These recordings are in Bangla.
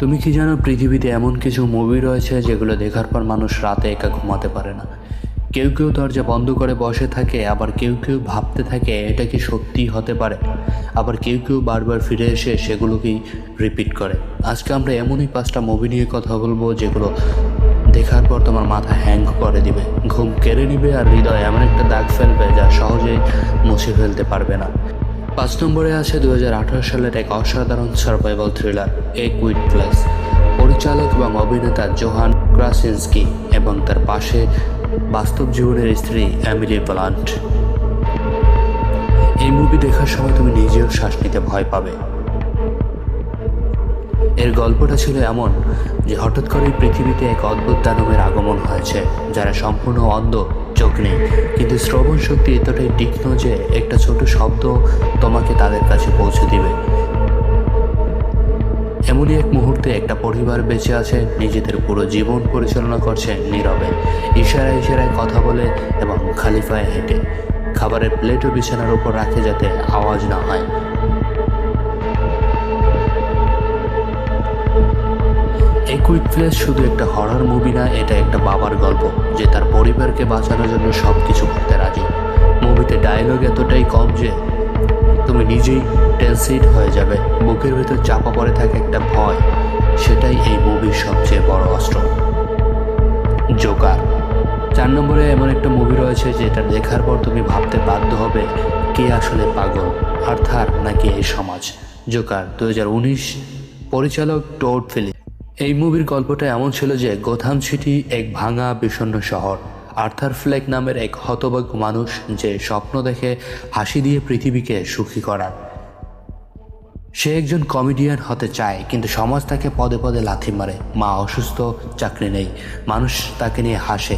তুমি কি জানো পৃথিবীতে এমন কিছু মুভি রয়েছে যেগুলো দেখার পর মানুষ রাতে একা ঘুমাতে পারে না। কেউ কেউ দরজা বন্ধ করে বসে থাকে, আবার কেউ কেউ ভাবতে থাকে এটা কি সত্যি হতে পারে, আবার কেউ কেউ বারবার ফিরে এসে সেগুলোকেই রিপিট করে। আজকে আমরা এমনই 5টা মুভি নিয়ে কথা বলবো যেগুলো দেখার পর তোমার মাথা হ্যাং করে দিবে, ঘুম কেড়ে নিবে আর হৃদয় এমন একটা দাগ ফেলবে যা সহজেই মুছে ফেলতে পারবে না। 5 নম্বরে আছে 2018 সালের এক অসাধারণ সার্ভাইভাল থ্রিলার এ কুইট প্লেস। পরিচালক এবং অভিনেতা জোহান ক্রাসিনস্কি এবং তার পাশে বাস্তব জীবনের স্ত্রী এমিলি ব্লান্ট। এই মুভি দেখার সময় তুমি নিজেও শ্বাস নিতে ভয় পাবে। এর গল্পটা ছিল এমন যে হঠাৎ করেই পৃথিবীতে এক অদ্ভুত দানবের আগমন হয়েছে যারা সম্পূর্ণ অন্ধ, চোখ নেই, কিন্তু শ্রবণ শক্তি এতটাই তীক্ষ্ণ যে একটা ছোট শব্দ তোমাকে তাদের কাছে পৌঁছে দিবে। এমনই এক মুহূর্তে একটা পরিবার বেঁচে আছে, নিজেদের পুরো জীবন পরিচালনা করছে নীরবে, ইশারায় ইশারায় কথা বলে এবং খালি পায়ে হেঁটে। খাবারের প্লেটও বিছানার উপর রাখে যাতে আওয়াজ না হয়। এই কুইট প্লেস শুধু একটা হরর মুভি না, এটা একটা বাবার গল্প যে তার পরিবারকে বাঁচানোর জন্য সব কিছু করতে রাজি। মুভিতে ডায়লগ এতটাই কম যে তুমি নিজেই টেনসিড হয়ে যাবে। বুকের ভেতর চাপা পড়ে থাকে একটা ভয়, সেটাই এই মুভির সবচেয়ে বড় অস্ত্র। জোকার। 4 নম্বরে এমন একটা মুভি রয়েছে যেটা দেখার পর তুমি ভাবতে বাধ্য হবে কে আসলে পাগল, আর্থার নাকি এই সমাজ। জোকার 2019, পরিচালক টড ফিলিপস। এই মুভির গল্পটা এমন ছিল যে গোথাম সিটি এক ভাঙা বিষণ্ণ শহর। আর্থার ফ্লেক নামের এক হতভাগ্য মানুষ যে স্বপ্ন দেখে হাসি দিয়ে পৃথিবীকে সুখী করার। সে একজন কমেডিয়ান হতে চায়, কিন্তু সমাজ তাকে পদে পদে লাথি মারে। মা অসুস্থ, চাকরি নেই, মানুষ তাকে নিয়ে হাসে।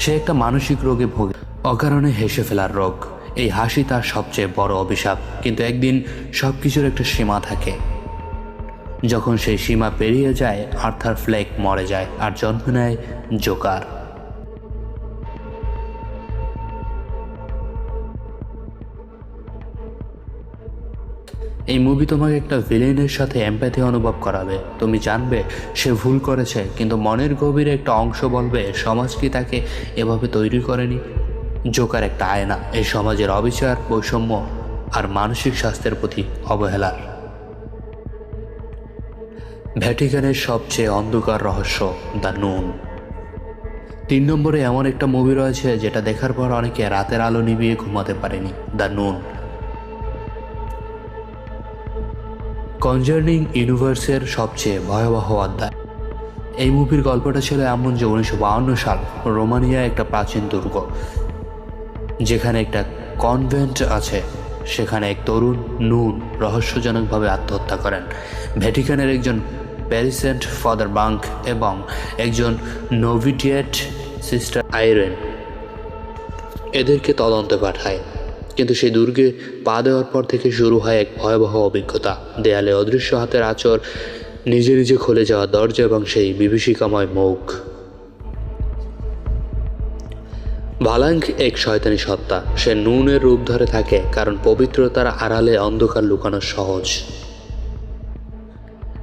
সে একটা মানসিক রোগে ভোগে, অকারণে হেসে ফেলার রোগ। এই হাসি তার সবচেয়ে বড় অভিশাপ। কিন্তু একদিন সব কিছুর একটা সীমা থাকে। যখন সেই সীমা পেরিয়ে যায়, আর্থার ফ্লেক মরে যায় আর জন্ম নেয় জোকার। এই মুভি তোমাকে একটা ভিলেনের সাথে এমপ্যাথি অনুভব করাবে। তুমি জানবে সে ভুল করেছে, কিন্তু মনের গভীরে একটা অংশ বলবে সমাজ কি তাকে এভাবে তৈরি করেনি। জোকার একটা আয়না এই সমাজের অবিচার, বৈষম্য আর মানসিক স্বাস্থ্যের প্রতি অবহেলার। ভ্যাটিকানের সবচেয়ে অন্ধকার রহস্য, দ্য নুন। 3 নম্বরে এমন একটা মুভি রয়েছে যেটা দেখার পর অনেকে রাতের আলো নিভিয়ে ঘুমাতে পারেনি, দ্য নুন। কনজার্নিং ইউনিভার্সের সবচেয়ে ভয়াবহ অধ্যায়। এই মুভির গল্পটা ছিল এমন যে 1952 সাল রোমানিয়া একটা প্রাচীন দুর্গ, যেখানে একটা কনভেন্ট আছে। সেখানে এক তরুণ নুন রহস্যজনকভাবে আত্মহত্যা করেন। ভ্যাটিকানের একজন প্যারিসেন্ট ফাদার বাঙ্ক এবং একজন নোভিটিয়েট সিস্টার আইরেন এদেরকে তদন্তে পাঠায়। কিন্তু সেই দুর্গে পা দেওয়ার পর থেকে শুরু হয় এক ভয়াবহ অভিজ্ঞতা। দেয়ালে অদৃশ্য হাতের আঁচড়, নিজে নিজে খুলে যাওয়া দরজা এবং সেই বিভীষিকাময় মুখ। ভালাঙ্ক এক শয়তানি সত্তা। সে নুনের রূপ ধরে থাকে কারণ পবিত্রতার আড়ালে অন্ধকার লুকানো সহজ।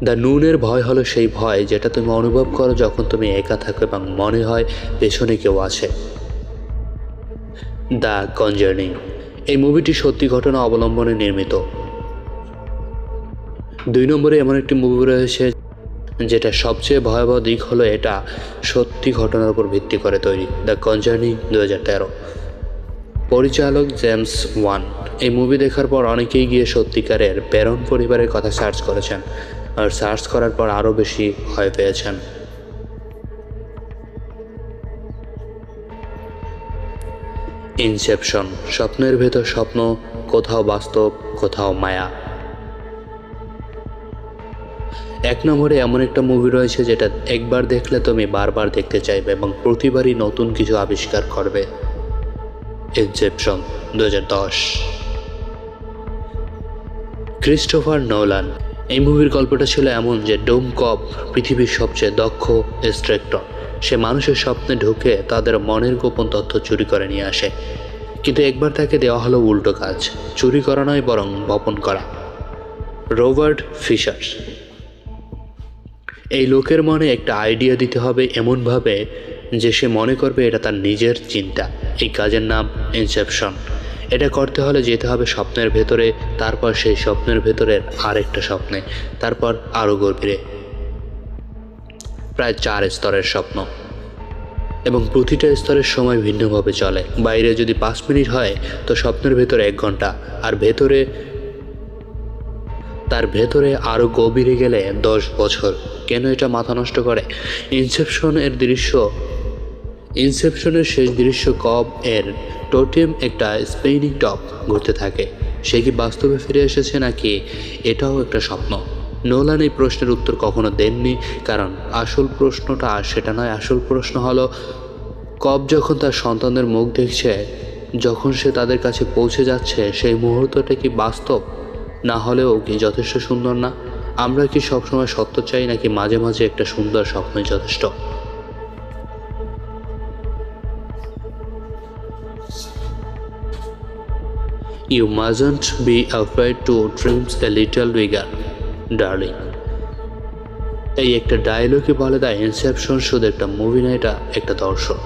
দ্য নুনের ভয় হলো সেই ভয় যেটা তুমি অনুভব করো যখন তুমি একা থাকো এবং মনে হয় পেছনে কেউ আছে। দ্য কনজার্নিং। এই মুভিটি সত্যি ঘটনা অবলম্বনে নির্মিত। 2 নম্বরে এমন একটি মুভি রয়েছে যেটা সবচেয়ে ভয়াবহ দিক হলো এটা সত্যি ঘটনার উপর ভিত্তি করে তৈরি, দ্য কনজার্নিং 2013। পরিচালক জেমস ওয়ান। এই মুভি দেখার পর অনেকেই গিয়ে সত্যিকারের ব্যারন পরিবারের কথা সার্চ করেছেন, আর সার্চ করার পর আরও বেশি ভয় পেয়েছেন। ইনসেপশন। স্বপ্নের ভেতর স্বপ্ন, কোথাও বাস্তব, কোথাও মায়া। 1 নম্বরে এমন একটা মুভি রয়েছে যেটা একবার দেখলে তুমি বারবার দেখতে চাইবে এবং প্রতিবারই নতুন কিছু আবিষ্কার করবে, ইনসেপশন 2010। Christopher Nolan. এই মুভির গল্পটা ছিল এমন যে ডোম কপ পৃথিবীর সবচেয়ে দক্ষ ইন্সট্রাক্টর। সে মানুষের স্বপ্নে ঢুকে তাদের মনের গোপন তথ্য চুরি করে নিয়ে আসে, কিন্তু একবার তাকে দেওয়া হলো উল্টো কাজ, চুরি করা নয় বরং বপন করা। Robert Fischer. এই লোকের মনে একটা আইডিয়া দিতে হবে এমনভাবে যে সে মনে করবে এটা তার নিজের চিন্তা। এই কাজের নাম ইনসেপশন। এটা করতে হলে যেতে হবে স্বপ্নের ভেতরে, তারপর সেই স্বপ্নের ভেতরের আরেকটা স্বপ্নে, তারপর আরও গভীরে। প্রায় 4 স্তরের স্বপ্ন, এবং প্রতিটা স্তরের সময় ভিন্নভাবে চলে। বাইরে যদি 5 মিনিট হয় তো স্বপ্নের ভেতরে 1 ঘন্টা, আর তার ভেতরে আরও গভীরে গেলে 10 বছর। কেন এটা মাথা নষ্ট করে? ইনসেপশনের শেষ দৃশ্য কব এর টোটেম একটা স্পিনিং টপ ঘুরতে থাকে। সে কি বাস্তবে ফিরে এসেছে নাকি এটাও একটা স্বপ্ন? নোলান এই প্রশ্নের উত্তর কখনো দেননি, কারণ আসল প্রশ্নটা সেটা নয়। আসল প্রশ্ন হলো, কব যখন তার সন্তানদের মুখ দেখছে, যখন সে তাদের কাছে পৌঁছে যাচ্ছে, সেই মুহূর্তটা কি বাস্তব? না হলেও কি যথেষ্ট সুন্দর না? আমরা কি সবসময় সত্য চাই, নাকি মাঝে মাঝে একটা সুন্দর স্বপ্নই যথেষ্ট? You mustn't be afraid to dream a little bigger, darling. এই একটা ডায়লগে বলে দেয় ইনসেপশন শুধু একটা মুভি না, এটা একটা দর্শন।